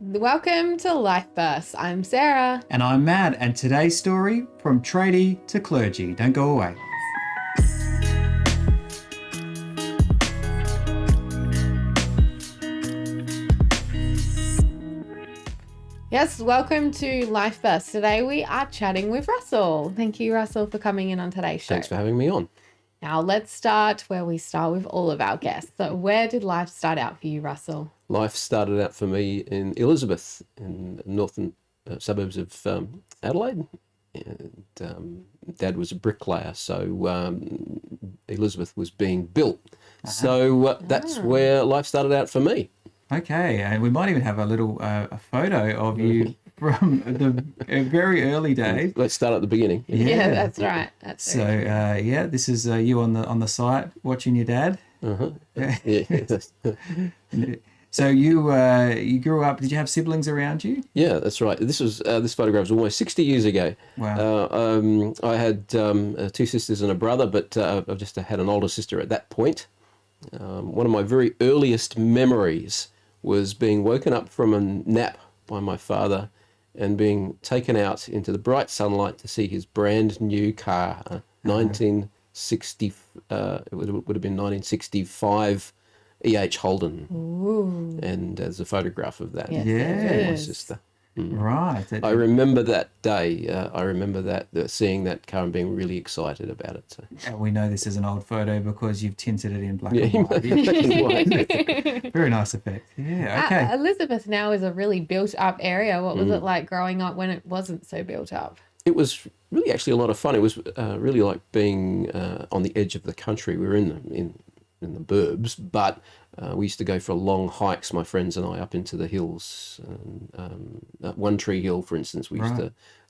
Welcome to Life Bursts. I'm Sarah. And I'm Matt, and today's story, from tradie to clergy. Don't go away. Yes, welcome to Life Bursts. Today we are chatting with Russell. Thank you, Russell, for coming in on today's show. Thanks for having me on. Now let's start where we start with all of our guests. So where did life start out for you, Russell? Life started out for me in Elizabeth, in the northern suburbs of Adelaide. And Dad was a bricklayer, so Elizabeth was being built. So that's where life started out for me. Okay, and we might even have a little a photo of you from the very early days. Let's start at the beginning. Yeah, that's right. This is you on the site watching your dad. Yeah. So you grew up. Did you have siblings around you? Yeah, that's right. This photograph was almost 60 years ago. Wow. I had two sisters and a brother, but I've just had an older sister at that point. One of my very earliest memories was being woken up from a nap by my father and being taken out into the bright sunlight to see his brand new car, 1960. It would have been 1965 E.H. Holden. Ooh. And there's a photograph of that. Yes. My sister. Right. I remember that day. I remember seeing that car and being really excited about it. So. And we know this is an old photo because you've tinted it in black and white. Black and white. Very nice effect. Yeah. Okay. Elizabeth now is a really built up area. What was it like growing up when it wasn't so built up? It was really actually a lot of fun. It was really like being on the edge of the country. We were in the burbs, but we used to go for long hikes, my friends and I, up into the hills. At One Tree Hill, for instance, we used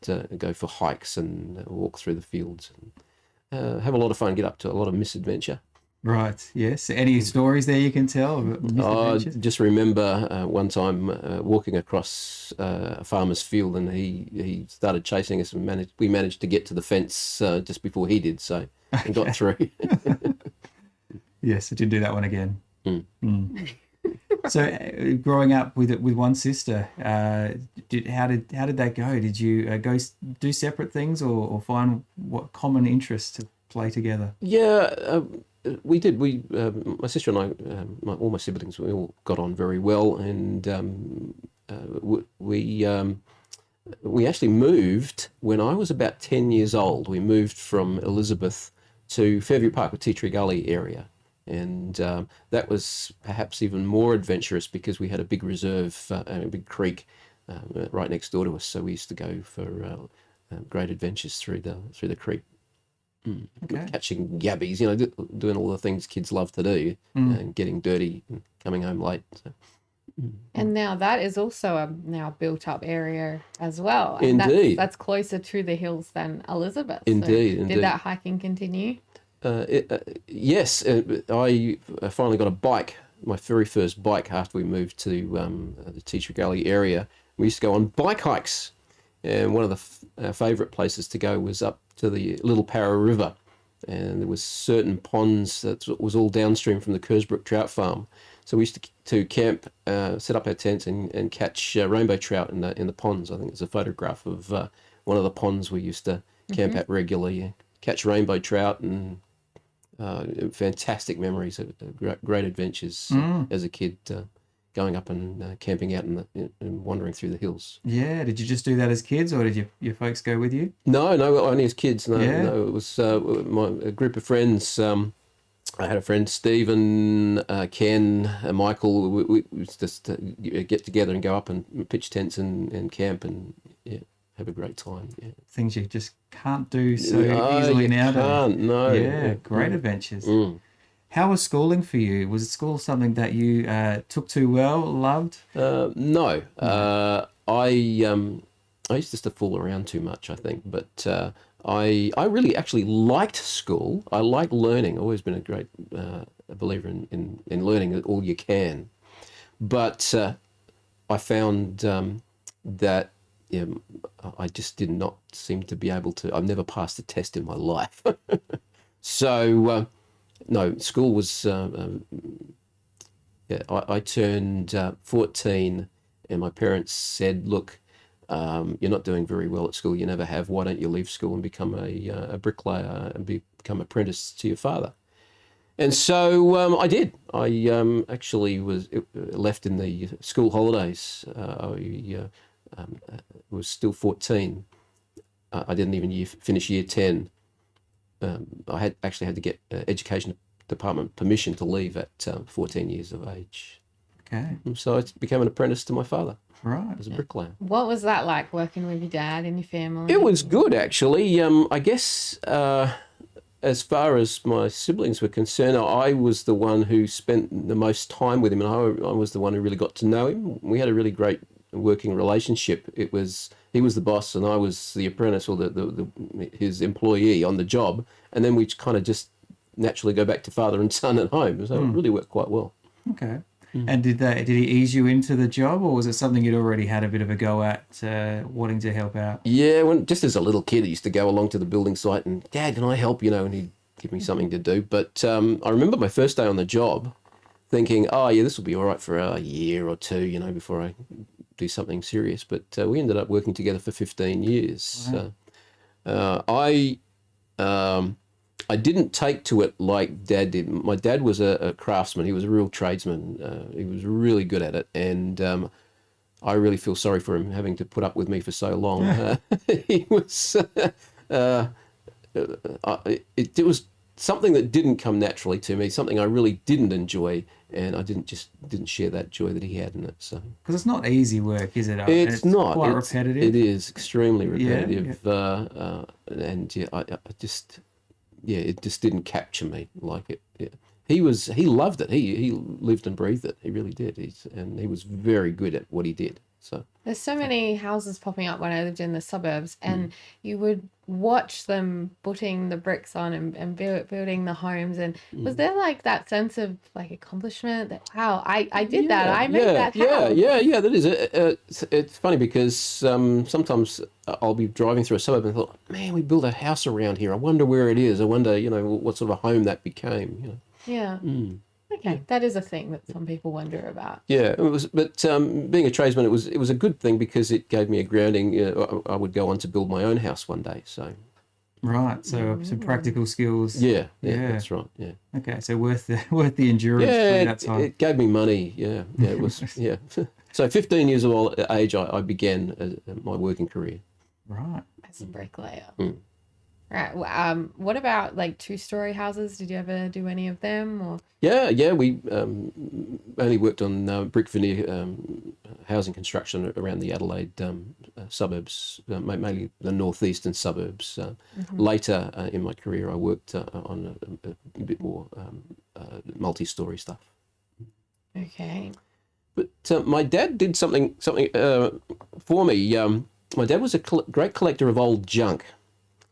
to go for hikes and walk through the fields and have a lot of fun, get up to a lot of misadventure. Right, yes. Any stories there you can tell? I just remember one time walking across a farmer's field, and he started chasing us, and we managed to get to the fence just before he did, so and got through. Yes, I did do that one again. So, growing up with one sister, how did that go? Did you go do separate things, or find what common interests to play together? Yeah, we did. My sister and I, all my siblings, we all got on very well, and we actually moved when I was about 10 years old. We moved from Elizabeth to Fairview Park, the Tea Tree Gully area. And that was perhaps even more adventurous because we had a big reserve and a big creek right next door to us. So we used to go for great adventures through the creek, catching yabbies, doing all the things kids love to do, and getting dirty and coming home late. So. And now that is also a now built up area as well. And Indeed. That's closer to the hills than Elizabeth. Indeed. Did that hiking continue? Yes, I finally got a bike, my very first bike after we moved to the Tea Tree Gully area. We used to go on bike hikes, and one of the favourite places to go was up to the Little Parra River, and there was certain ponds that was all downstream from the Kersbrook Trout Farm. So we used to camp, set up our tents and catch rainbow trout in the ponds. I think there's a photograph of one of the ponds we used to camp at regularly, catch rainbow trout, and fantastic memories of great adventures as a kid, going up and camping out and wandering through the hills. Yeah, did you just do that as kids, or did your folks go with you? No, only as kids. No, it was a group of friends. I had a friend, Stephen, Ken, Michael. We just get together and go up and pitch tents and camp and have a great time. Yeah. Things you just can't do so easily nowadays. No. Yeah, great adventures. How was schooling for you? Was school something that you took to well, loved? No. I used just to fool around too much, I think. But I really actually liked school. I liked learning. I've always been a great believer in learning all you can. But I found that I just did not seem to be able to. I've never passed a test in my life. So, no, school was... I turned 14 and my parents said, "Look, you're not doing very well at school. You never have. Why don't you leave school and become a bricklayer and become apprentice to your father?" And so I did. I actually was left in the school holidays. I was still 14. I didn't even finish year 10. I had to get education department permission to leave at 14 years of age. Okay. And so I became an apprentice to my father Right. as a bricklayer. What was that like, working with your dad and your family? It was good, actually. I guess as far as my siblings were concerned, I was the one who spent the most time with him, and I was the one who really got to know him. We had a really great working relationship. He was the boss, and I was the apprentice, or his employee on the job, and then we kind of just naturally go back to father and son at home. So it really worked quite well. Okay. And did he ease you into the job, or was it something you'd already had a bit of a go at, wanting to help out? Yeah, just as a little kid, I used to go along to the building site and, "Dad, can I help?" And he'd give me something to do. But I remember my first day on the job thinking, "Oh, yeah, this will be all right for a year or two, before I do something serious." But we ended up working together for 15 years. Wow. I didn't take to it like Dad did. My dad was a craftsman. He was a real tradesman. He was really good at it. And I really feel sorry for him having to put up with me for so long. He was... it was something that didn't come naturally to me, something I really didn't enjoy, and I didn't share that joy that he had in it. So because it's not easy work, is it? It's not. Quite repetitive. It is extremely repetitive, yeah. And it just didn't capture me like it. Yeah. He loved it. He lived and breathed it. He really did. He was very good at what he did. So there's so many houses popping up when I lived in the suburbs, and you would watch them putting the bricks on and building the homes. And was there like that sense of like accomplishment that, wow, I did that. I made that house. Yeah. That is it. It's funny because sometimes I'll be driving through a suburb and thought, man, we built a house around here. I wonder where it is. I wonder, what sort of a home that became. Yeah. Okay, that is a thing that some people wonder about. Yeah, it was. But being a tradesman, it was a good thing because it gave me a grounding. I would go on to build my own house one day. So. Right. So some practical skills. Yeah, that's right. Yeah. Okay, so worth the endurance through that time. It gave me money. Yeah, it was. Yeah. So 15 years of age, I began my working career. Right. As a bricklayer. Right. What about like 2-story houses? Did you ever do any of them? Or yeah. We only worked on brick veneer housing construction around the Adelaide suburbs, mainly the northeastern suburbs. Later in my career, I worked on a bit more multi-story stuff. Okay. But my dad did something for me. My dad was a great collector of old junk.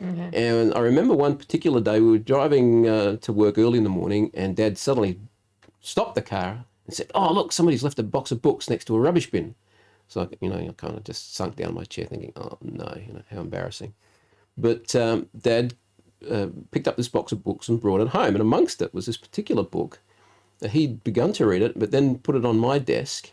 Mm-hmm. And I remember one particular day we were driving to work early in the morning, and Dad suddenly stopped the car and said, "Oh, look, somebody's left a box of books next to a rubbish bin." So, I kind of just sunk down my chair thinking, oh, no, how embarrassing. But Dad picked up this box of books and brought it home, and amongst it was this particular book. He'd begun to read it, but then put it on my desk,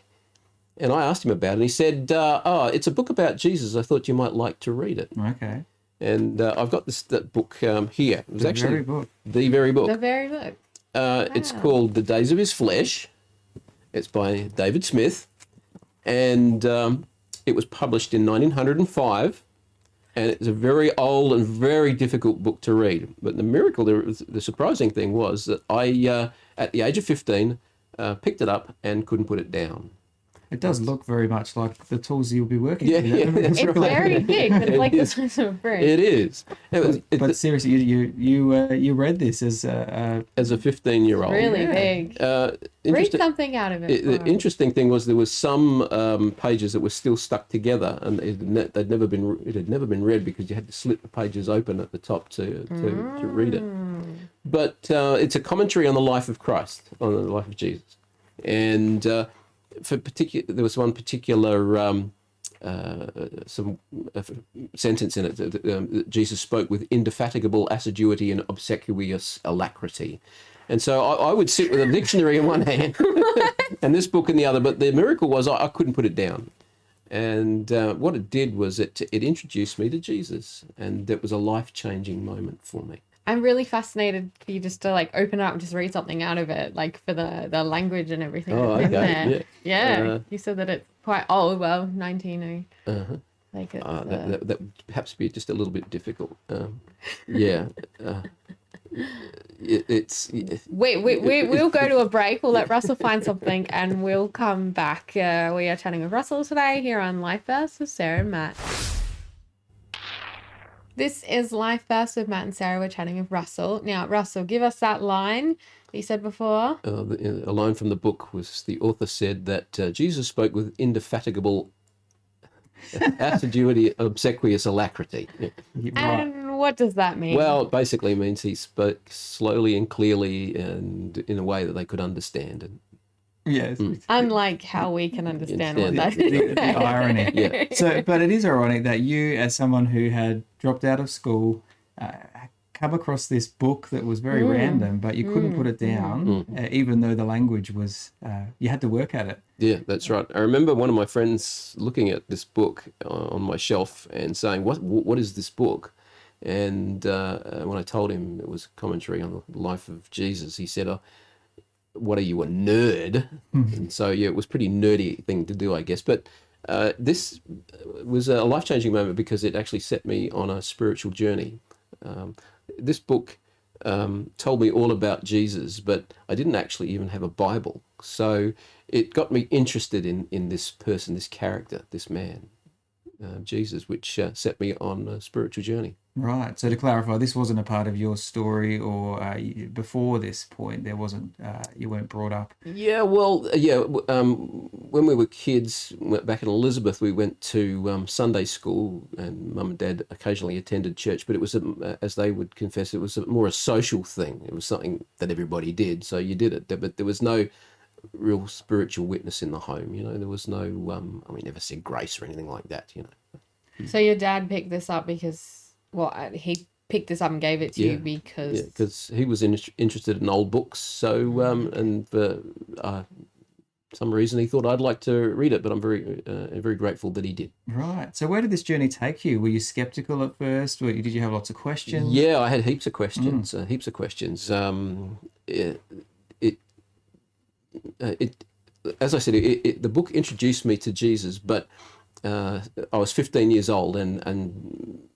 and I asked him about it, and he said, it's a book about Jesus. I thought you might like to read it. Okay. And I've got that book here. It was the very book. The very book. The very book. Wow. It's called The Days of His Flesh. It's by David Smith. And it was published in 1905. And it's a very old and very difficult book to read. But the surprising thing was that I, at the age of 15, picked it up and couldn't put it down. It does look very much like the tools you'll be working with. It's right. Very big. It's like the size of a brick. It is. But seriously, you read this as a 15-year-old. Really big. Read something out of it. The interesting thing was there was some pages that were still stuck together, and it had never been read because you had to slip the pages open at the top to read it. But it's a commentary on the life of Christ, on the life of Jesus, and. There was one particular some sentence in it that Jesus spoke with indefatigable assiduity and obsequious alacrity. And so I would sit with a dictionary in one hand and this book in the other. But the miracle was I couldn't put it down. And what it did was it introduced me to Jesus, and that was a life-changing moment for me. I'm really fascinated for you just to like open up and just read something out of it, like for the language and everything. Oh, that's in okay. there. Yeah. You said that it's quite old. Well, 19. Like it's, that would perhaps be just a little bit difficult. We'll go to a break. We'll let Russell find something, and we'll come back. We are chatting with Russell today here on Life Burst with Sarah and Matt. This is Life Burst with Matt and Sarah. We're chatting with Russell. Now, Russell, give us that line that you said before. A line from the book was the author said that Jesus spoke with indefatigable assiduity, obsequious alacrity. Yeah. And what does that mean? Well, it basically means he spoke slowly and clearly and in a way that they could understand. And Yes. unlike how we can understand what that the is. irony. Yeah. So, but it is ironic that you, as someone who had dropped out of school, come across this book that was very random, but you couldn't put it down, even though the language was, you had to work at it. Yeah, that's right. I remember one of my friends looking at this book on my shelf and saying, "What is this book?" And when I told him it was a commentary on the life of Jesus, he said, "Oh, what are you, a nerd?" And so, yeah, it was a pretty nerdy thing to do, I guess. But this was a life-changing moment because it actually set me on a spiritual journey. This book told me all about Jesus, but I didn't actually even have a Bible. So it got me interested in this person, this character, this man, Jesus, which set me on a spiritual journey. Right. So to clarify, this wasn't a part of your story, or before this point, there wasn't. You weren't brought up. Yeah, well, when we were kids, back in Elizabeth, we went to Sunday school, and Mum and Dad occasionally attended church. But it was, as they would confess, it was more a social thing. It was something that everybody did, so you did it. But there was no real spiritual witness in the home. You know, there was no. We never said grace or anything like that. You know. So your dad picked this up because. Well, he picked this up and gave it to you because... Yeah, because he was interested in old books. So, and for some reason he thought I'd like to read it, but I'm very grateful that he did. Right. So where did this journey take you? Were you skeptical at first? Did you have lots of questions? Yeah, I had heaps of questions. As I said, the book introduced me to Jesus, but I was 15 years old and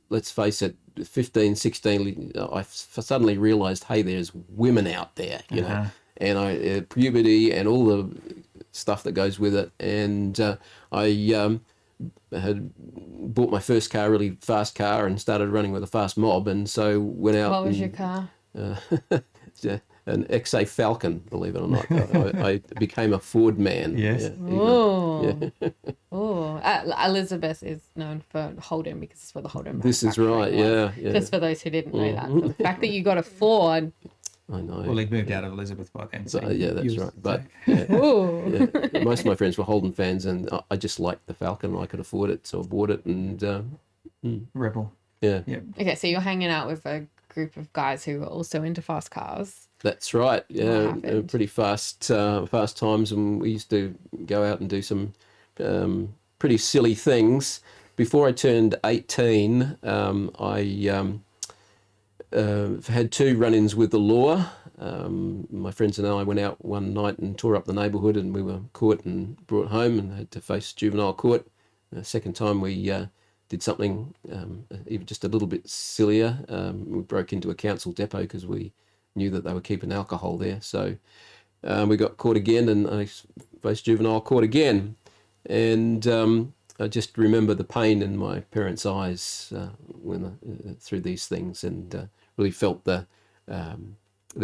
let's face it, 15, 16, I suddenly realized, hey, there's women out there, you know, and puberty and all the stuff that goes with it. And I had bought my first car, really fast car, and started running with a fast mob. And so went out. What was your car? An XA Falcon, believe it or not. I became a Ford man. Yes. Elizabeth is known for Holden because it's where the Holden. This is right. Yeah. Just for those who didn't know that, so the fact that you got a Ford. I know. Well, he'd moved out of Elizabeth by then. So that's right. But most of my friends were Holden fans, and I just liked the Falcon. I could afford it, so I bought it. And Rebel. Yeah. Okay, so you're hanging out with a group of guys who were also into fast cars. That's right. Yeah, pretty fast times, and we used to go out and do some pretty silly things. Before I turned 18, I had 2 run-ins with the law. My friends and I went out one night and tore up the neighbourhood, and we were caught and brought home and had to face juvenile court. The second time we did something even just a little bit sillier. We broke into a council depot because we knew that they were keeping alcohol there. So we got caught again, and I faced juvenile court again. And I just remember the pain in my parents' eyes when through these things, and really felt the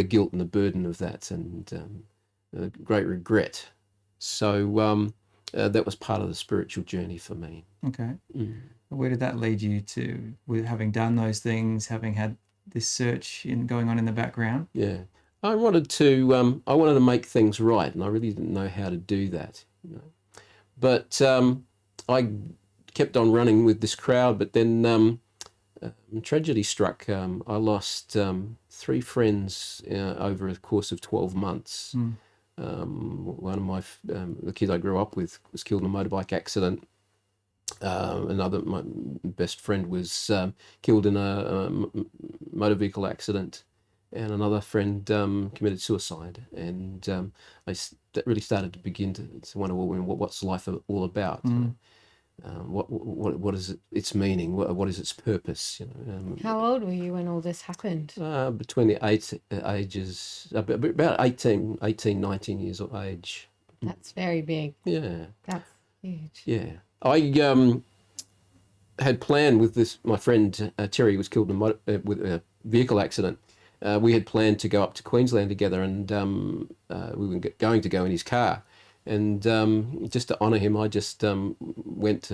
guilt and the burden of that, and great regret. So that was part of the spiritual journey for me. Okay. Where did that lead you to, with having done those things, having had this search going on in the background? Yeah, I wanted to make things right, and I really didn't know how to do that. You know. But I kept on running with this crowd, but then tragedy struck. I lost 3 friends over a course of 12 months. One of the kids I grew up with was killed in a motorbike accident. My best friend was killed in a motor vehicle accident, and another friend committed suicide. And that really started to begin to wonder, what's life all about? What is its meaning? What is its purpose? How old were you when all this happened? Between the ages, about 18, 19 years of age. That's very big. Yeah. That's huge. Yeah. I had planned with my friend Terry was killed with a vehicle accident. We had planned to go up to Queensland together, and we were going to go in his car. And just to honour him, I just went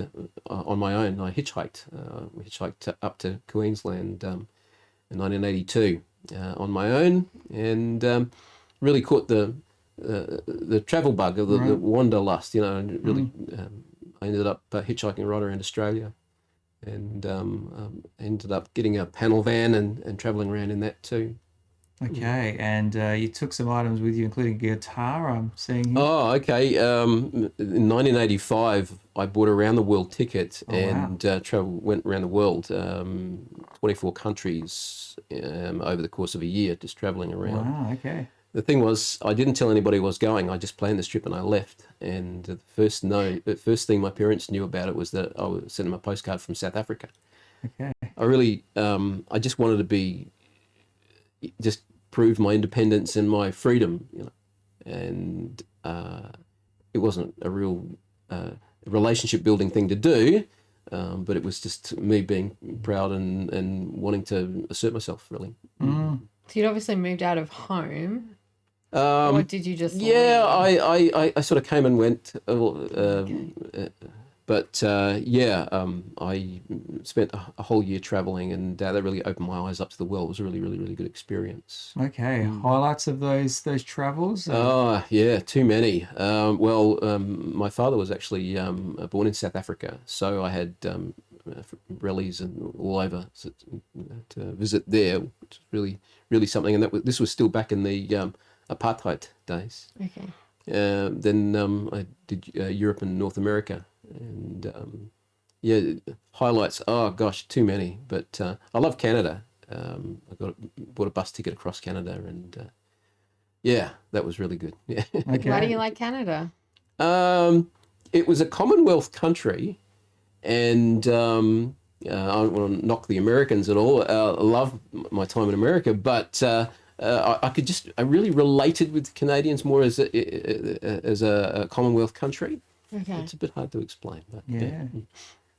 on my own. I hitchhiked up to Queensland in 1982 on my own, and really caught the travel bug, or the wanderlust, and really I ended up hitchhiking right around Australia, and ended up getting a panel van and travelling around in that too. Okay, and you took some items with you, including a guitar, I'm seeing here. Oh, okay. In 1985, I bought a round the world ticket and went around the world, 24 countries over the course of a year, just travelling around. Wow, okay. The thing was, I didn't tell anybody I was going. I just planned this trip and I left. And the first thing my parents knew about it was that I was sending them a postcard from South Africa. Okay. I really, I just wanted to just prove my independence and my freedom, and it wasn't a real relationship building thing to do, but it was just me being proud and wanting to assert myself, really. So you'd obviously moved out of home. Or did you just leave? I sort of came and went, but I spent a whole year traveling, and that really opened my eyes up to the world. It was a really, really, really good experience. Okay, highlights of those travels? Oh, yeah, too many. My father was actually born in South Africa, so I had rallies and all over to visit there, which was really, really something. And this was still back in the apartheid days. Okay. Then I did Europe and North America, and highlights. Oh gosh, too many. But I love Canada. I bought a bus ticket across Canada, and that was really good. Yeah. Okay. Why do you like Canada? It was a Commonwealth country, and I don't want to knock the Americans at all. I love my time in America, but I really related with Canadians more as a Commonwealth country. Okay. It's a bit hard to explain, but Yeah.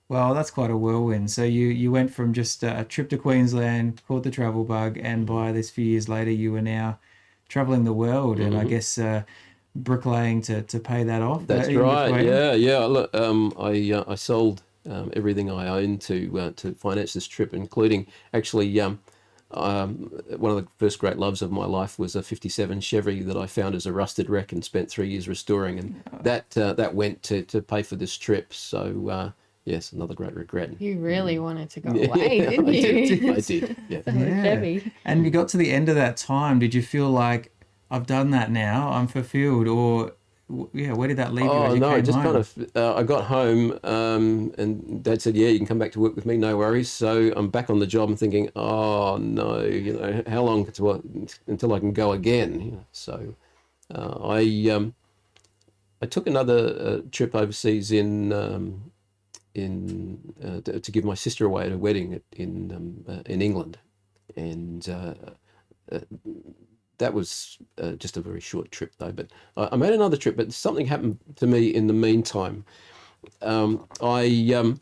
Well, that's quite a whirlwind. So you went from just a trip to Queensland, caught the travel bug, and by this few years later, you were now traveling the world, and I guess bricklaying to pay that off. That's right. Yeah. Look, I sold everything I owned to finance this trip, including actually one of the first great loves of my life was a '57 Chevy that I found as a rusted wreck and spent 3 years restoring, and that went to pay for this trip. So yes, another great regret. You really wanted to go away, didn't you? I did. Yeah. Chevy. And you got to the end of that time. Did you feel like, I've done that now, I'm fulfilled, or where did that leave you? Oh, as you no, came just home? kind of, I got home and Dad said, yeah, you can come back to work with me, no worries. So I'm back on the job and thinking, oh, no, how long until I can go again? So I took another trip overseas to give my sister away at a wedding in England. And that was just a very short trip, though. But I made another trip, but something happened to me in the meantime. I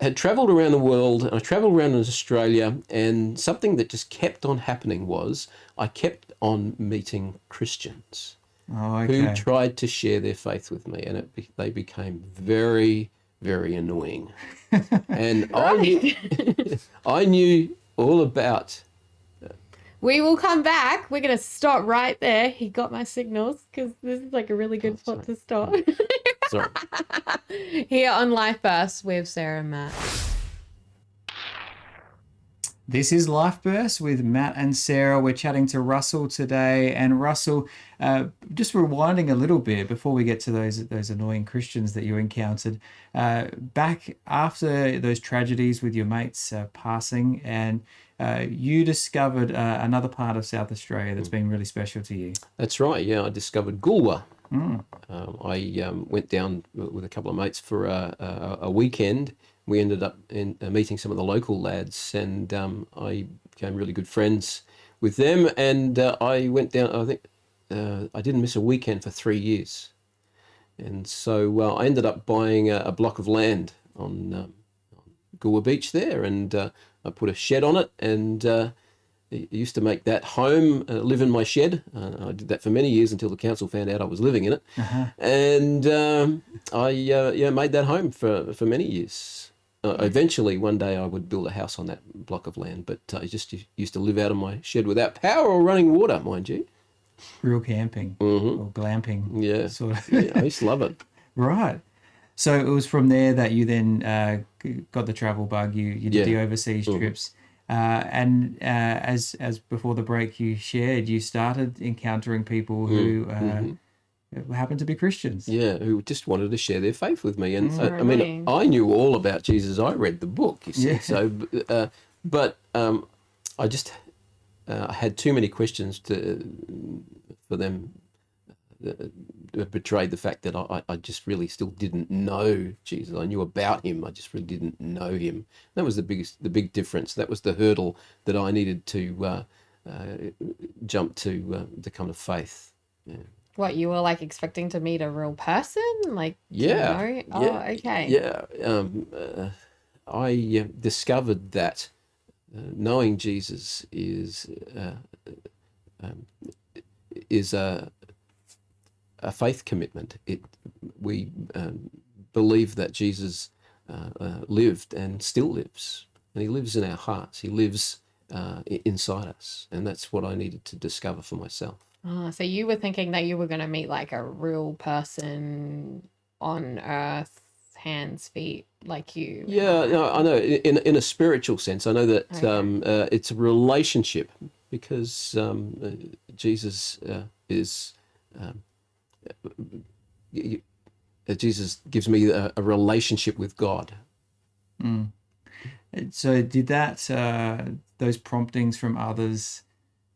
had travelled around the world, and I travelled around in Australia, and something that just kept on happening was I kept on meeting Christians who tried to share their faith with me, and they became very, very annoying. And I knew all about... We will come back. We're going to stop right there. He got my signals because this is like a really good spot to stop. Sorry. Here on Life Burst with Sarah and Matt. This is Life Burst with Matt and Sarah. We're chatting to Russell today. And Russell, just rewinding a little bit before we get to those annoying Christians that you encountered, back after those tragedies with your mates passing, and you discovered another part of South Australia that's been really special to you. That's right, yeah. I discovered Goolwa. I went down with a couple of mates for a weekend. We ended up meeting some of the local lads, and I became really good friends with them. And I went down, I think I didn't miss a weekend for 3 years. And so I ended up buying a block of land on Goolwa Beach there, and I put a shed on it, and I used to make that home, live in my shed. I did that for many years until the council found out I was living in it. And I made that home for many years. Eventually, one day I would build a house on that block of land, but I just used to live out of my shed without power or running water, mind you. Real camping or glamping. Yeah, Sort of. yeah, I used to love it. Right. So it was from there that you then got the travel bug. You did the overseas trips. And as before the break you shared, you started encountering people who happened to be Christians. Yeah, who just wanted to share their faith with me. And I mean, I knew all about Jesus. I read the book, you see. Yeah. So, but I just I had too many questions for them. Betrayed the fact that I just really still didn't know Jesus. I knew about him. I just really didn't know him. That was the big difference. That was the hurdle that I needed to jump to come to faith. Yeah. What, you were like expecting to meet a real person? Like, yeah. Oh, okay. Yeah. I discovered that knowing Jesus is a faith commitment. We believe that Jesus lived and still lives, and he lives in our hearts. He lives inside us, and that's what I needed to discover for myself. Oh, so you were thinking that you were going to meet like a real person on earth, hands, feet, like you. Yeah, no, I know. In a spiritual sense, I know that it's a relationship, because Jesus is. Jesus gives me a relationship with God. So did that those promptings from others,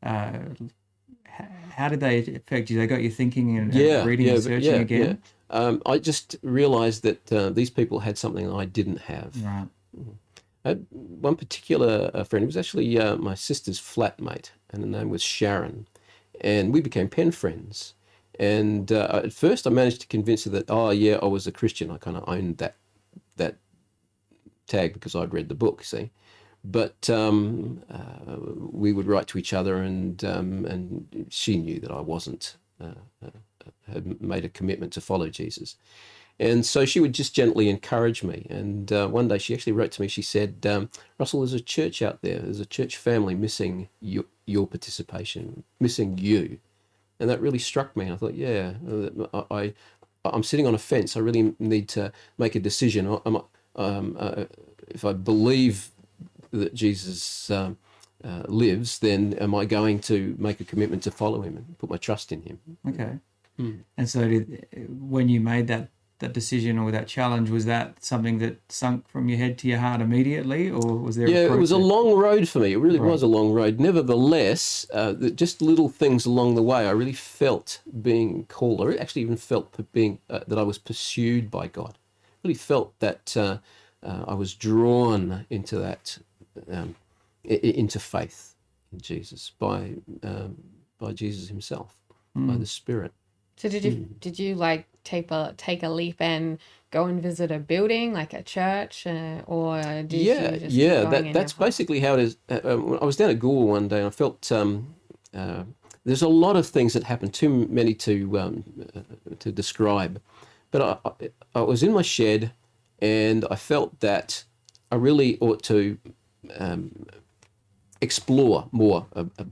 how did they affect you? They got you thinking and reading and searching again? Yeah. I just realized that these people had something I didn't have. Right. One particular friend, he was actually my sister's flatmate, and her name was Sharon, and we became pen friends. And at first I managed to convince her that, I was a Christian. I kind of owned that tag because I'd read the book, see. But we would write to each other, and she knew that I wasn't, had made a commitment to follow Jesus. And so she would just gently encourage me. And one day she actually wrote to me, she said, Russell, there's a church out there, there's a church family missing your participation, missing you. And that really struck me. I thought, I'm sitting on a fence. I really need to make a decision. If I believe that Jesus lives, then am I going to make a commitment to follow him and put my trust in him? Okay. And so when you made that decision or that challenge, was that something that sunk from your head to your heart immediately, or was there it was a long road for me. It really was a long road. Nevertheless, just little things along the way, I really felt being called. I actually even felt being that I was pursued by God. I really felt that I was drawn into that, into faith in Jesus by Jesus himself, by the Spirit. So did you like take a leap and go and visit a building like a church, or did you just that's basically how it is. I was down at Goolwa one day, and I felt there's a lot of things that happen, too many to describe, but I was in my shed, and I felt that I really ought to explore more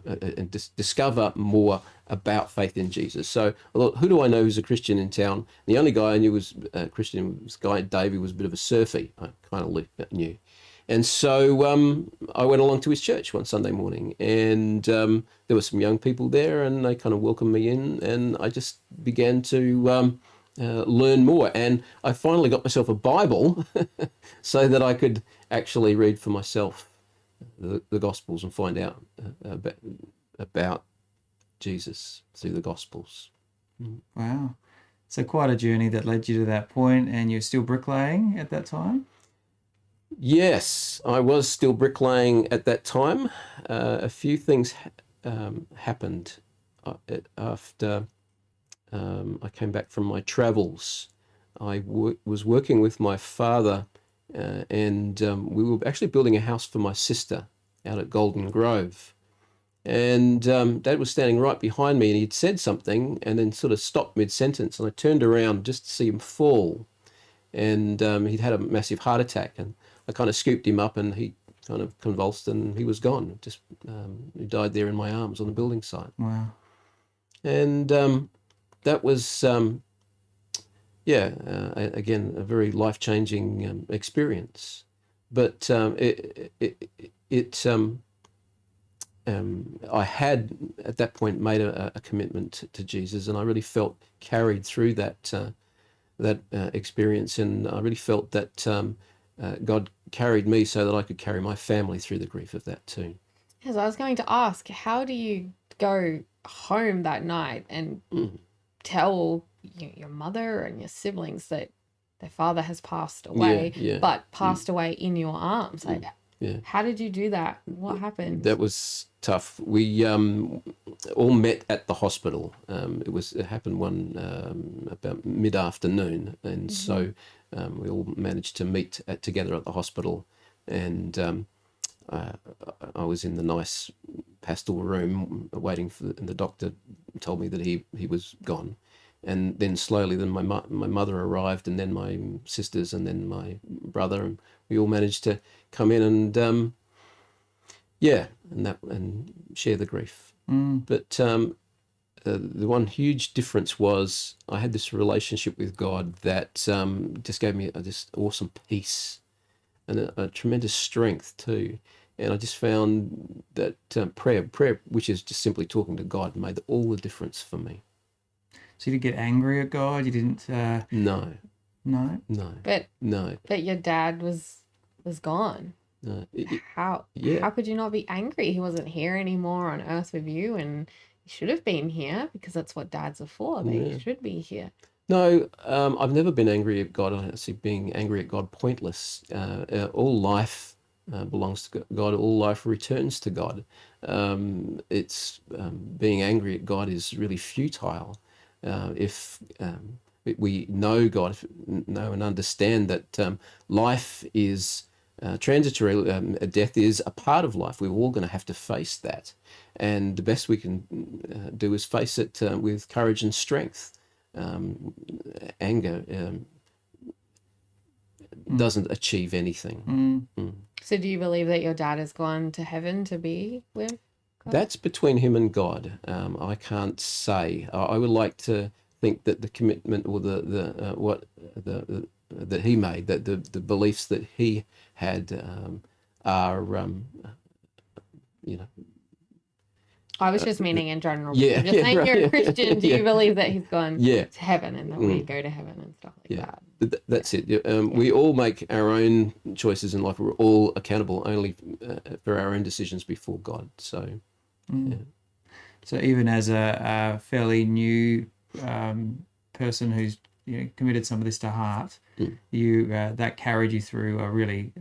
and discover more about faith in Jesus. So I thought, who do I know who's a Christian in town? The only guy I knew was a Christian was a guy, Davey, was a bit of a surfy. I kind of knew. And so I went along to his church one Sunday morning, and there were some young people there, and they kind of welcomed me in, and I just began to learn more. And I finally got myself a Bible so that I could actually read for myself the Gospels and find out about Jesus through the Gospels. Wow. So quite a journey that led you to that point, and you're still bricklaying at that time? Yes, I was still bricklaying at that time. A few things happened after I came back from my travels. I was working with my father, and we were actually building a house for my sister out at Golden Grove. And Dad was standing right behind me, and he'd said something and then sort of stopped mid-sentence, and I turned around just to see him fall. And he'd had a massive heart attack, and I kind of scooped him up, and he kind of convulsed, and he was gone. Just he died there in my arms on the building site. Wow. And that was, again, a very life-changing experience. But I had at that point made a commitment to Jesus, and I really felt carried through that experience, and I really felt that God carried me so that I could carry my family through the grief of that too. Yes, I was going to ask, how do you go home that night and tell your mother and your siblings that their father has passed away, but passed away in your arms? Like, how did you do that? What happened? That was tough. We all met at the hospital. It happened about mid-afternoon, and so we all managed to meet together at the hospital. And I was in the nice pastel room waiting for the doctor told me that he was gone. And then slowly, my mother arrived, and then my sisters, and then my brother, and we all managed to come in and and share the grief. But the one huge difference was I had this relationship with God that just gave me this awesome peace and a tremendous strength too. And I just found that prayer, which is just simply talking to God, made all the difference for me. So you didn't get angry at God? You didn't? No. But your dad was gone. No. How could you not be angry? He wasn't here anymore on earth with you, and he should have been here because that's what dads are for. They should be here. No, I've never been angry at God. I see being angry at God pointless. All life belongs to God. All life returns to God. It's being angry at God is really futile. If we know God, know and understand that life is transitory, death is a part of life. We're all going to have to face that, and the best we can do is face it with courage and strength. Anger doesn't achieve anything. So do you believe that your dad has gone to heaven to be with God? That's between him and God. I can't say. I would like to think that the commitment or that he made, that the beliefs that he had are I was just meaning in general. Yeah, Just saying right, you're a Christian. Do you believe that he's gone Yeah. to heaven and that we go to heaven and stuff like that? That's it. We all make our own choices in life. We're all accountable only for our own decisions before God. So, So even as a fairly new person who's committed some of this to heart, you that carried you through a really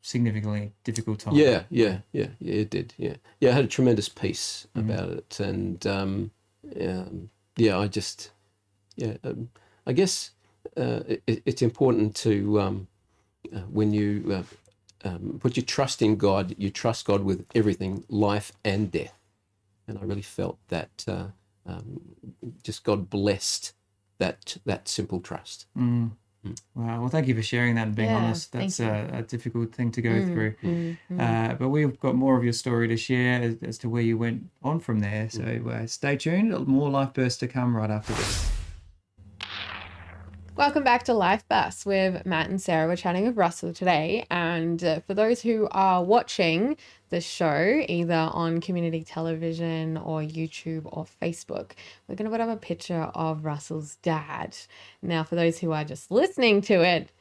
significantly difficult time. Yeah, it did. Yeah, I had a tremendous peace about it, and I guess it's important to when you put your trust in God, you trust God with everything, life and death, and I really felt that just God blessed that simple trust. Wow. Well, thank you for sharing that and being Yeah, honest. thank That's you. a difficult thing to go through. But we've got more of your story to share as to where you went on from there. So stay tuned. More life bursts to come right after this. Welcome back to Life Bus with Matt and Sarah. We're chatting with Russell today. And for those who are watching the show, either on community television or YouTube or Facebook, we're going to put up a picture of Russell's dad. Now, for those who are just listening to it,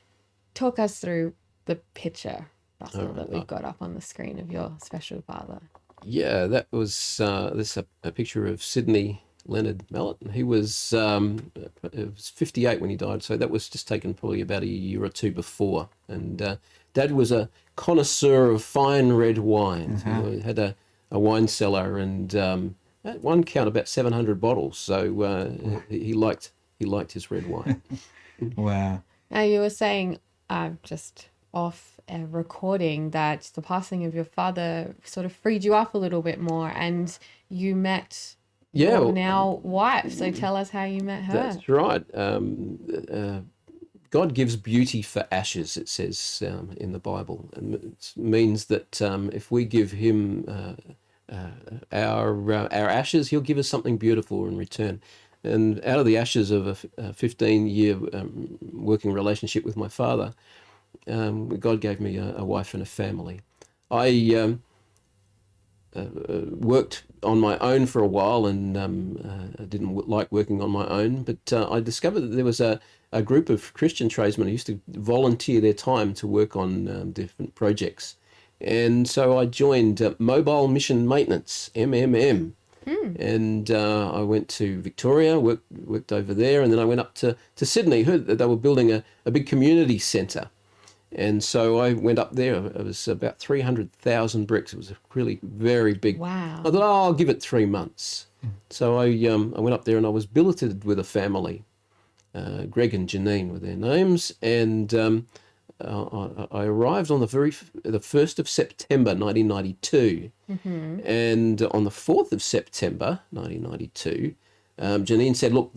talk us through the picture, Russell, that we've got up on the screen of your special father. Yeah, that was a picture of Sydney Leonard Mallet. He was it was 58 when he died, so that was just taken probably about a year or two before. And Dad was a connoisseur of fine red wines. He had a wine cellar, and at one count about 700 bottles. So he liked his red wine. Wow. Now, you were saying just off recording that the passing of your father sort of freed you up a little bit more, and you met your now wife. So tell us how you met her. That's right. God gives beauty for ashes, it says in the Bible. And it means that if we give him our ashes, he'll give us something beautiful in return. And out of the ashes of a 15-year working relationship with my father, God gave me a wife and a family. I worked on my own for a while, and I didn't like working on my own, but I discovered that there was a group of Christian tradesmen who used to volunteer their time to work on different projects. And so I joined Mobile Mission Maintenance, MMM. And I went to Victoria, worked over there, and then I went up to Sydney. Heard that they were building a big community centre. And so I went up there. It was about 300,000 bricks. It was a really very big. Wow. I thought, I'll give it 3 months. So I went up there, and I was billeted with a family. Greg and Janine were their names. And I arrived on the 1st of September 1992. And on the 4th of September 1992, Janine said, look,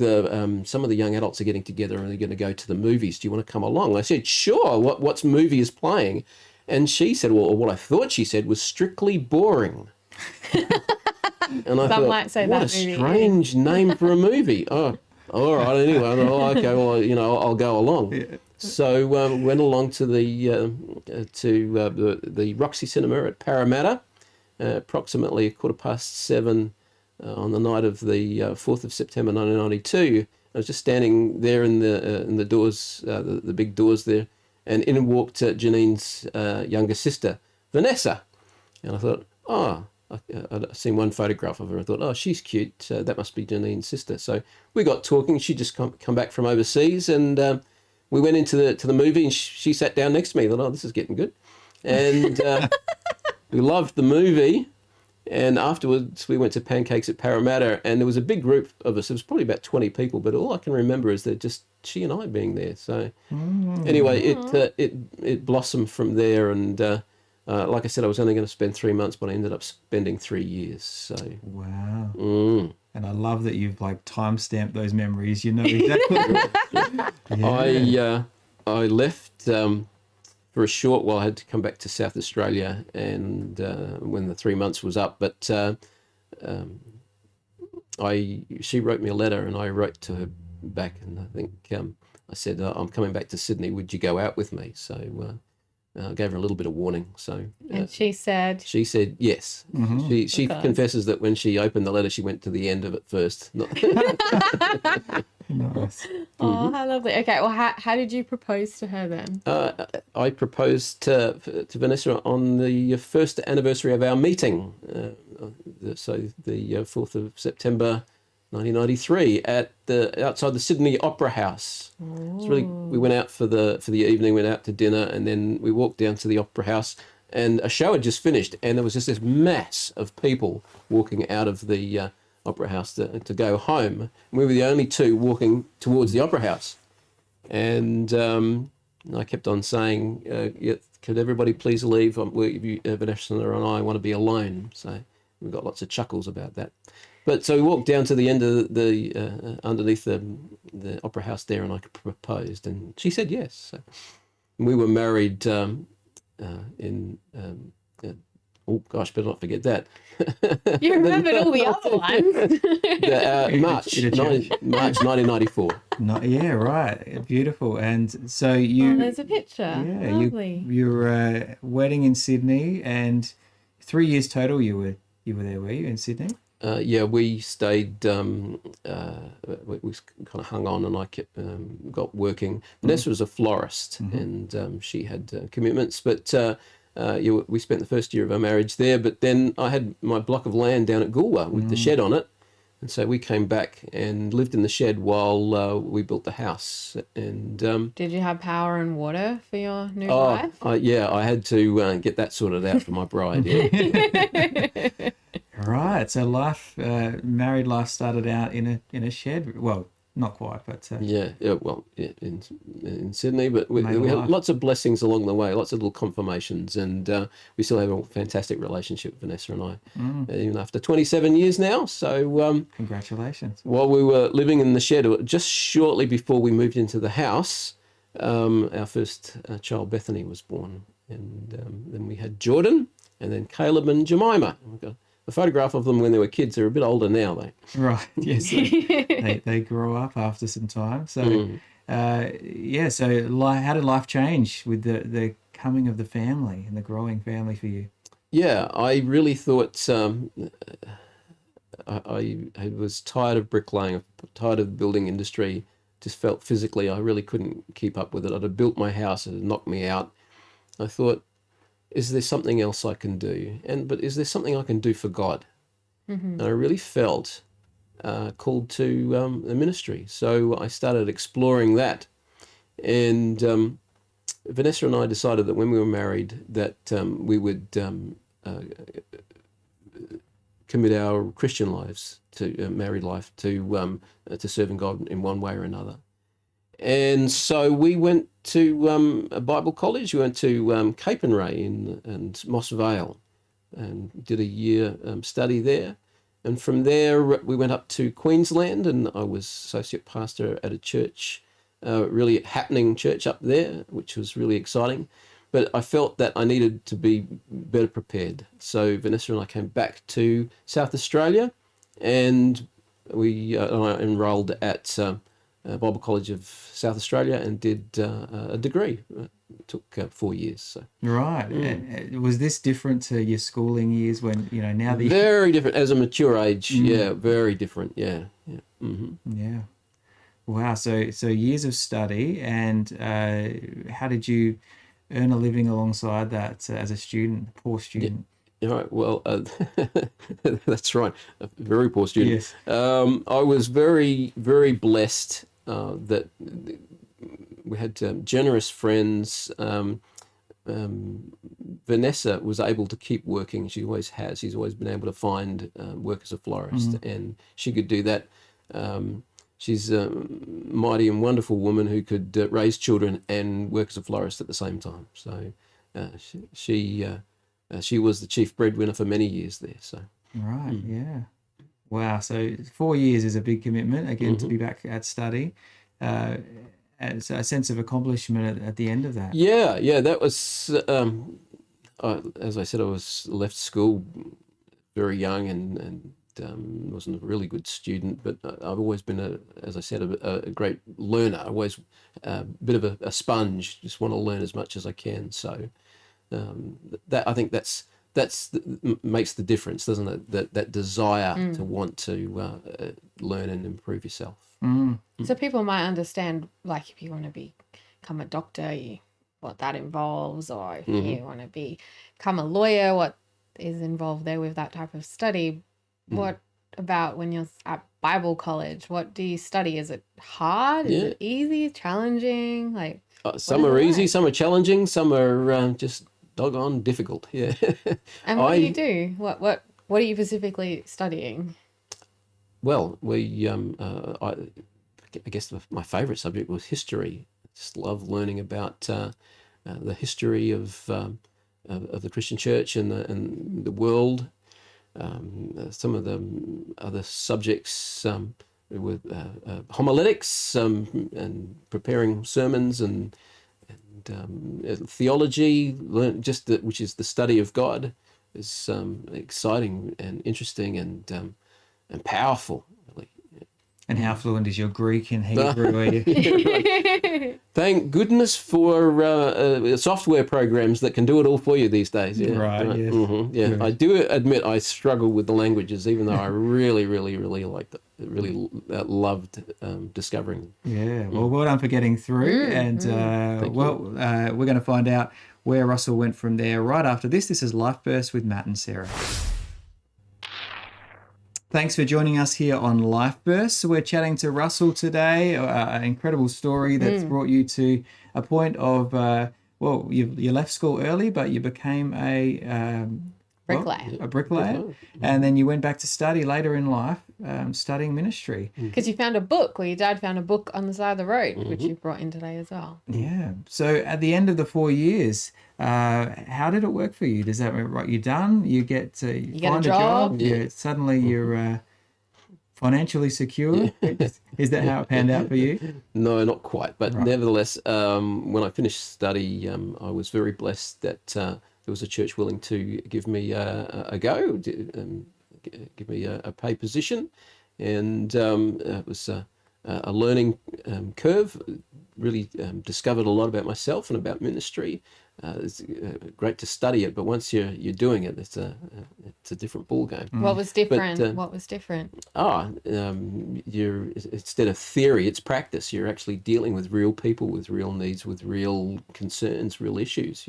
some of the young adults are getting together and they're going to go to the movies. Do you want to come along? I said, sure. What's movie is playing? And she said, well, what I thought she said was Strictly Boring. And I Some thought, might say what that a movie strange name for a movie. Oh, all right. Anyway, I thought, okay, well, I'll go along. Yeah. So went along to the Roxy Cinema at Parramatta, approximately 7:15 on the night of the 4th of September 1992. I was just standing there in the doors, the big doors there, and in walked Janine's younger sister, Vanessa. And I thought, I'd seen one photograph of her. I thought, oh, she's cute. That must be Janine's sister. So we got talking. She just come back from overseas, and we went into the movie, and she sat down next to me. I thought, oh, this is getting good. And we loved the movie. And afterwards, we went to Pancakes at Parramatta, and there was a big group of us. It was probably about 20 people, but all I can remember is that just she and I being there. So anyway, it blossomed from there, and like I said, I was only going to spend 3 months, but I ended up spending 3 years. So wow. And I love that you've time-stamped those memories. You know exactly. Yeah. I left for a short while. I had to come back to South Australia, and when the 3 months was up, but she wrote me a letter, and I wrote to her back, and I think I said, I'm coming back to Sydney. Would you go out with me? So I gave her a little bit of warning. So and she said yes. Mm-hmm. She confesses that when she opened the letter, she went to the end of it first. Nice. Oh, how lovely. Okay, well, how did you propose to her then? I proposed to Vanessa on the first anniversary of our meeting, so the 4th of September 1993 at outside the Sydney Opera House. It's really, we went out for the evening, went out to dinner, and then we walked down to the Opera House, and a show had just finished, and there was just this mass of people walking out of the Opera House to go home. We were the only two walking towards the Opera House, and I kept on saying, could everybody please leave? Vanessa and I want to be alone. So we got lots of chuckles about that. But so we walked down to the end of the underneath the opera house there, and I proposed, and she said yes. So we were married in. Oh gosh, better not forget that. You remembered all the other ones. March 1994. Yeah, right. Beautiful. And so There's a picture. Yeah, Lovely. your wedding in Sydney, and 3 years total. You were there, were you, in Sydney? Yeah, we stayed. We kind of hung on, and I kept got working. Vanessa was a florist, and she had commitments. But we spent the first year of our marriage there. But then I had my block of land down at Goolwa with the shed on it, and so we came back and lived in the shed while we built the house. And did you have power and water for your new wife? Yeah, I had to get that sorted out for my bride. Yeah. Right. So married life started out in a shed. Well, not quite, but in Sydney, but we had lots of blessings along the way, lots of little confirmations, and we still have a fantastic relationship, Vanessa and I, even after 27 years now. So congratulations. While we were living in the shed, just shortly before we moved into the house, our first child, Bethany, was born, and then we had Jordan, and then Caleb and Jemima. We've got a photograph of them when they were kids. They're a bit older now, though. Right. Yes. They grow up after some time. So, So how did life change with the coming of the family and the growing family for you? Yeah, I really thought I was tired of bricklaying, tired of the building industry. Just felt physically I really couldn't keep up with it. I'd have built my house, it had knocked me out. I thought, is there something else I can do? But is there something I can do for God? And I really felt called to the ministry. So I started exploring that. And Vanessa and I decided that when we were married that we would commit our Christian lives to married life to serving God in one way or another. And so we went to a Bible college. We went to Capernwray and Moss Vale and did a year study there. And from there, we went up to Queensland, and I was associate pastor at a church, really happening church up there, which was really exciting. But I felt that I needed to be better prepared. So Vanessa and I came back to South Australia, and I enrolled at Bible College of South Australia and did a degree. It took 4 years. So. Right. Was this different to your schooling years when, now that Very different. As a mature age, yeah, very different, yeah. Yeah. Wow. So years of study, and how did you earn a living alongside that as a student, poor student? Yeah. Right. Well, that's right. A very poor student. Yes. I was very, very blessed that we had generous friends. Vanessa was able to keep working. She always has. She's always been able to find work as a florist, and she could do that. She's a mighty and wonderful woman who could raise children and work as a florist at the same time. So she was the chief breadwinner for many years there. So right, yeah. Wow. So 4 years is a big commitment again to be back at study. As a sense of accomplishment at the end of that. Yeah. That was, as I said, I was left school very young and wasn't a really good student, but I've always been, as I said, a great learner. Always a bit of a sponge. Just want to learn as much as I can. So that I think that's makes the difference, doesn't it? That desire to want to learn and improve yourself. So people might understand, like, if you want to become a doctor, what that involves, or if you want to become a lawyer, what is involved there with that type of study. What about when you're at Bible college? What do you study? Is it hard? Is it easy? Challenging? Like some are easy, some are challenging, some are just doggone difficult. Yeah. And what do you do? What are you specifically studying? Well, I guess my favourite subject was history. I just love learning about the history of the Christian church and the world. some of the other subjects with homiletics and preparing sermons and theology, which is the study of God, is exciting and interesting and powerful. Really. And how fluent is your Greek and Hebrew? Are you? Thank goodness for software programs that can do it all for you these days. Yeah, Right, yes. Mm-hmm, yeah. Good. I do admit I struggle with the languages, even though I really, really, really liked it. Really loved discovering them. Yeah, well done for getting through. And we're going to find out where Russell went from there right after this. This is Life Burst with Matt and Sarah. Thanks for joining us here on Life Burst. So we're chatting to Russell today, an incredible story that's brought you to a point of, you left school early, but you became a bricklayer. And then you went back to study later in life, studying ministry. Because you found a book, or your dad found a book on the side of the road, which you brought in today as well. Yeah. So at the end of the 4 years, how did it work for you? Does that mean, right, you're done, you get find a job, suddenly you're financially secure? Is that how it panned out for you? No, not quite. But nevertheless, when I finished study, I was very blessed that there was a church willing to give me a go, give me a pay position. And it was a learning curve. Really discovered a lot about myself and about ministry. It's great to study it, but once you're doing it, it's a different ball game. What was different? What was different? You're, instead of theory, it's practice. You're actually dealing with real people, with real needs, with real concerns, real issues.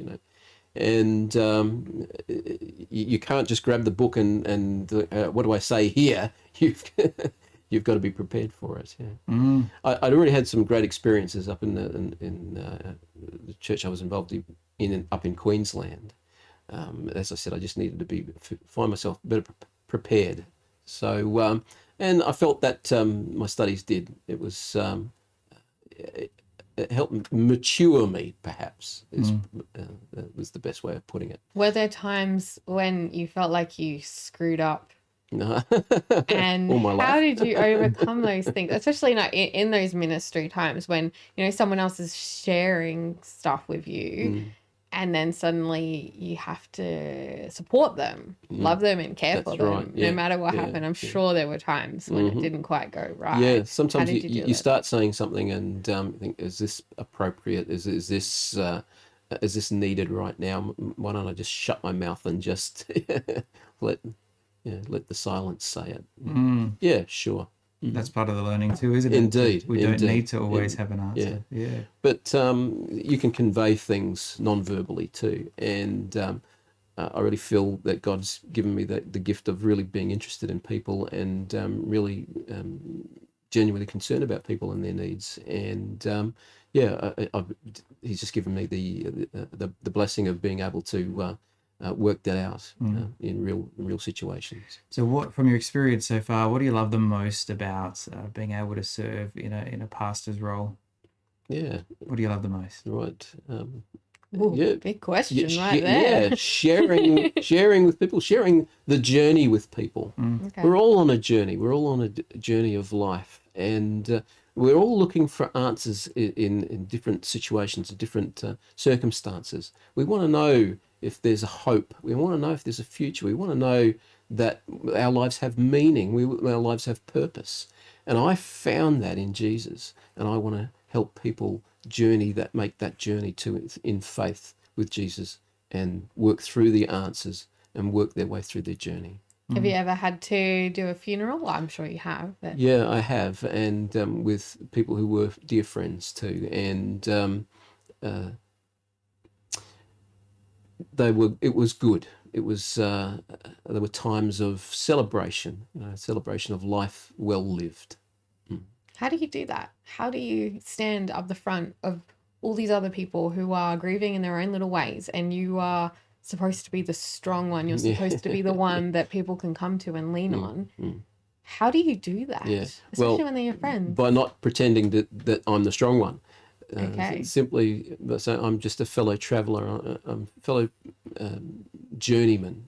And you can't just grab the book and what do I say here? You've got to be prepared for it. Yeah. I'd already had some great experiences up in the church I was involved in up in Queensland. As I said, I just needed to find myself better prepared. So, and I felt that my studies did. It was it helped mature me, perhaps. That was the best way of putting it. Were there times when you felt like you screwed up? No. And how did you overcome those things, especially in those ministry times when someone else is sharing stuff with you, and then suddenly you have to support them, love them, and care for them, no matter what happened. I'm sure there were times when it didn't quite go right. Yeah, sometimes you start saying something and think, is this appropriate? Is this needed right now? Why don't I just shut my mouth and just let the silence say it. Yeah, sure. That's part of the learning too, isn't it? Indeed. We don't need to always have an answer. Yeah. But you can convey things non-verbally too. And I really feel that God's given me the gift of really being interested in people and really genuinely concerned about people and their needs. And He's just given me the blessing of being able to work that out in real situations. So, what, from your experience so far, what do you love the most about being able to serve in a pastor's role? Yeah. What do you love the most? Right. Big question there. Yeah, sharing with people, sharing the journey with people. Okay. We're all on a journey. We're all on a journey of life, and we're all looking for answers in different situations, different circumstances. We want to know if there's a hope. We want to know if there's a future. We want to know that our lives have meaning. Our lives have purpose. And I found that in Jesus, and I want to help people make that journey in faith with Jesus and work through the answers and work their way through their journey. Have you ever had to do a funeral? Well, I'm sure you have. But... Yeah, I have, and with people who were dear friends too, and it was good. It was there were times of celebration, celebration of life well lived. How do you do that? How do you stand up the front of all these other people who are grieving in their own little ways, and you are supposed to be the strong one? You're supposed to be the one that people can come to and lean on. How do you do that? Yeah. Especially when they're your friends. By not pretending that I'm the strong one. Okay. Simply, so I'm just a fellow traveller, a fellow journeyman,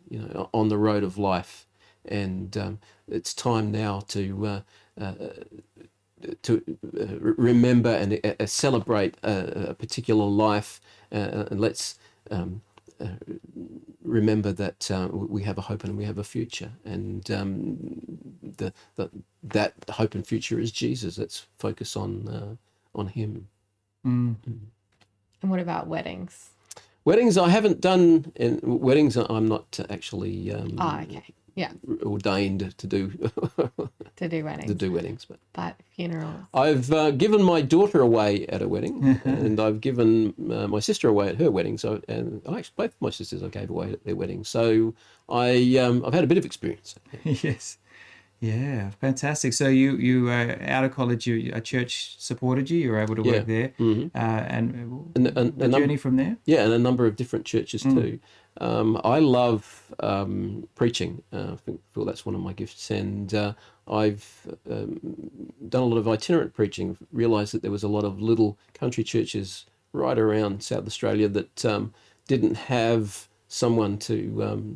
on the road of life, and it's time now to remember and celebrate a particular life, and let's remember that we have a hope and we have a future, and that hope and future is Jesus. Let's focus on Him. Mm. And what about weddings? Weddings I haven't done, and weddings I'm not actually Okay. Yeah. ordained to do To do weddings. But funerals. I've given my daughter away at a wedding, and I've given my sister away at her wedding. So, and actually both my sisters I gave away at their weddings. So I've had a bit of experience. Yes. Yeah, fantastic. So you out of college, a church supported you. You were able to work there, and the journey from there. Yeah, and a number of different churches too. I love preaching. I feel that's one of my gifts, and I've done a lot of itinerant preaching. Realised that there was a lot of little country churches right around South Australia that didn't have someone to.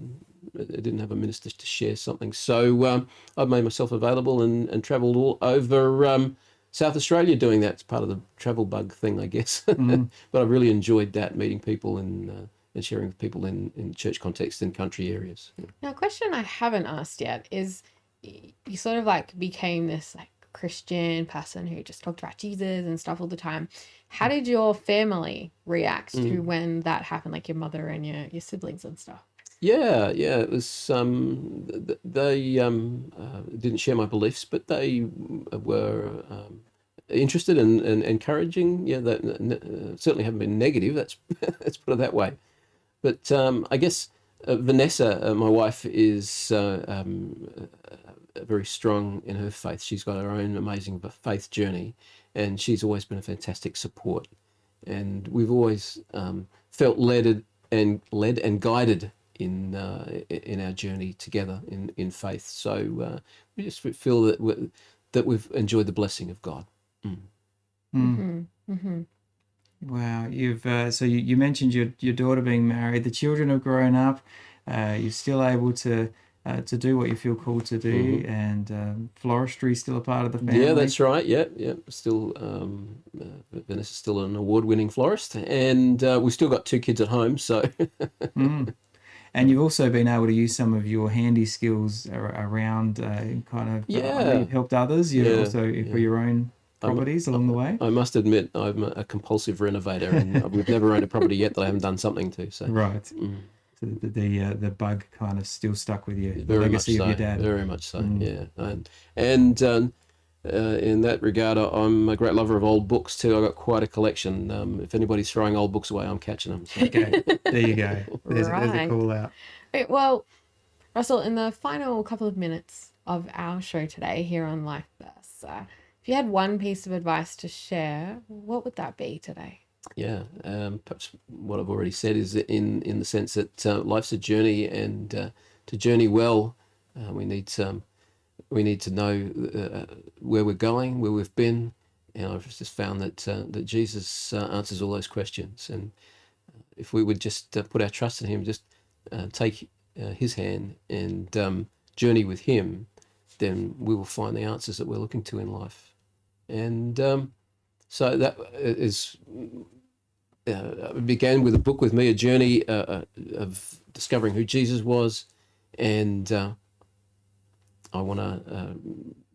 Didn't have a minister to share something. So I've made myself available and travelled all over South Australia doing that. It's part of the travel bug thing, I guess. But I've really enjoyed that, meeting people and sharing with people in church context in country areas. Yeah. Now, a question I haven't asked yet is, you sort of like became this like Christian person who just talked about Jesus and stuff all the time. How did your family react to when that happened, like your mother and your siblings and stuff? Yeah, it was. They didn't share my beliefs, but they were interested and encouraging. Yeah, that certainly haven't been negative. Let's put it that way. But I guess Vanessa, my wife, is very strong in her faith. She's got her own amazing faith journey, and she's always been a fantastic support. And we've always felt led and guided in our journey together in faith. So we just feel that we've enjoyed the blessing of God. Wow, you've so you mentioned your daughter being married. The children have grown up. You're still able to do what you feel called to do, and floristry is still a part of the family. Yeah, that's right. Yeah. Still, Vanessa's still an award-winning florist, and we've still got 2 kids at home. So. And you've also been able to use some of your handy skills around you've helped others. You've also for your own properties along the way. I must admit, I'm a compulsive renovator, and we've never owned a property yet that I haven't done something to. So right, so the bug kind of still stuck with you. The very legacy much so, of your dad. Very much so. Yeah, and in that regard, I'm a great lover of old books too. I've got quite a collection. If anybody's throwing old books away, I'm catching them. So. Okay, there you go. There's a call out. Right, well, Russell, in the final couple of minutes of our show today here on Life Bursts, if you had one piece of advice to share, what would that be today? Yeah, perhaps what I've already said is in the sense that life's a journey, and to journey well, we need to know where we're going, where we've been, and I've just found that Jesus answers all those questions. And if we would just put our trust in Him, just take His hand and journey with Him, then we will find the answers that we're looking to in life. And so that is began with a book with me, a journey of discovering who Jesus was, and I want to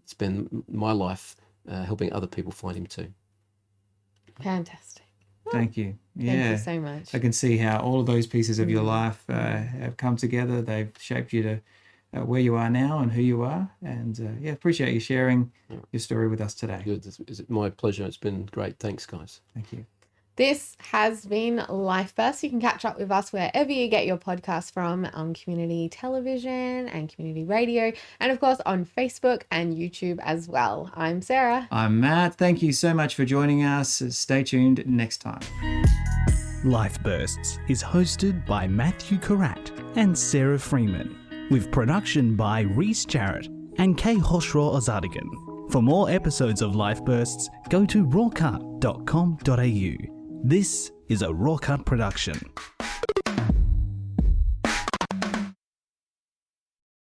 spend my life helping other people find Him too. Fantastic. Thank you. Yeah. Thank you so much. I can see how all of those pieces of your life have come together. They've shaped you to where you are now and who you are. And appreciate you sharing your story with us today. Good. It's my pleasure. It's been great. Thanks, guys. Thank you. This has been Life Burst. You can catch up with us wherever you get your podcasts from, on community television and community radio, and of course on Facebook and YouTube as well. I'm Sarah. I'm Matt. Thank you so much for joining us. Stay tuned next time. Life Bursts is hosted by Matthew Karat and Sarah Freeman, with production by Reese Jarrett and Kay Hoshraw Ozadigan. For more episodes of Life Bursts, go to rawcut.com.au. This is a RawCut production.